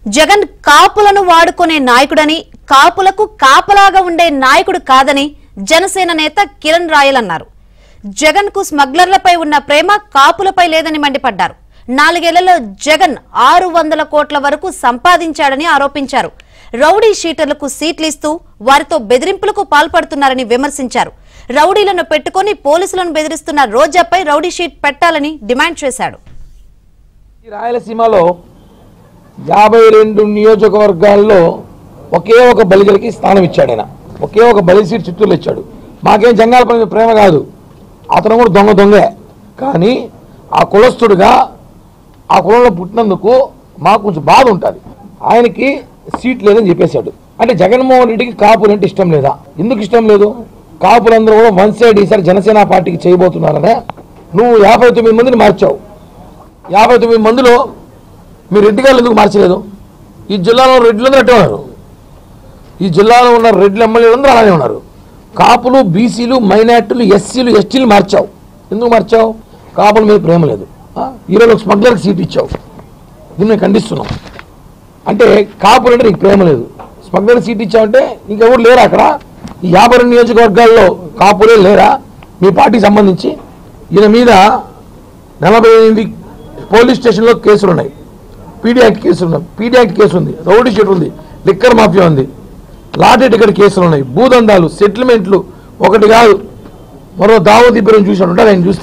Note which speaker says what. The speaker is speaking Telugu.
Speaker 1: జగన్ కాపులను వాడుకునే నాయకుడని, కాపులకు కాపలాగా ఉండే నాయకుడు కాదని జనసేన నేత కిరణ్ రాయల్ అన్నారు. జగన్ కు స్మగ్లర్లపై ఉన్న ప్రేమ కాపులపై లేదని మండిపడ్డారు. 4 ఏళ్లలో జగన్ 600 కోట్ల వరకు సంపాదించాడని ఆరోపించారు. రౌడీ షీటర్లకు సీట్లిస్తూ వారితో బెదిరింపులకు పాల్పడుతున్నారని విమర్శించారు. రౌడీలను పెట్టుకుని పోలీసులను బెదిరిస్తున్న రోజాపై రౌడీ షీట్ పెట్టాలని డిమాండ్ చేశాడు.
Speaker 2: రాయలసీమలో 52 నియోజకవర్గాల్లో ఒకే ఒక బలిగలకి స్థానం ఇచ్చాడు. ఆయన ఒకే ఒక బలి సీట్ చిత్తూరులో ఇచ్చాడు. మాకేం జంగాలపల్లి ప్రేమ కాదు, అతను కూడా దొంగే. కానీ ఆ కులస్తుడుగా ఆ కులంలో పుట్టినందుకు మాకు కొంచెం బాధ ఉంటుంది. ఆయనకి సీట్ లేదని చెప్పేశాడు. అంటే జగన్మోహన్ రెడ్డికి కాపులంటే ఇష్టం లేదా? ఎందుకు ఇష్టం లేదు? కాపులందరూ కూడా వన్ సైడ్ ఈసారి జనసేన పార్టీకి చేయబోతున్నారనే నువ్వు 59 మందిని మార్చావు. 59 మందిలో మీరు రెడ్డి గారు ఎందుకు మార్చలేదు? ఈ జిల్లాలో రెడ్లందరూ అట్టే ఉన్నారు. ఈ జిల్లాలో ఉన్న రెడ్ల ఎమ్మెల్యేలందరూ అలానే ఉన్నారు. కాపులు, బీసీలు, మైనార్టీలు, ఎస్సీలు, ఎస్టీలు మార్చావు. ఎందుకు మార్చావు? కాపుల మీద ప్రేమ లేదు. ఈరోజు స్మగ్లర్కి సీట్ ఇచ్చావు. దీన్ని ఖండిస్తున్నాం. అంటే కాపులు అంటే నీకు ప్రేమ లేదు. స్మగ్లర్ సీట్ ఇచ్చావంటే ఇంకెవరు లేరా అక్కడ? ఈ 52 నియోజకవర్గాల్లో కాపులే లేరా మీ పార్టీకి సంబంధించి? ఈయన మీద 48 పోలీస్ స్టేషన్లో కేసులు ఉన్నాయి. పీడీ యాక్ట్ కేసులు ఉన్నాయి. పీడీ యాక్ట్ కేసు ఉంది, రౌడీ షీట్ ఉంది, లిక్కర్ మాఫియా ఉంది, లాటరీ టికెట్ కేసులు ఉన్నాయి, భూదందాలు, సెటిల్మెంట్లు ఒకటి కాదు మరో దావోదీ పేరును చూసినట్టు ఆయన చూస్తే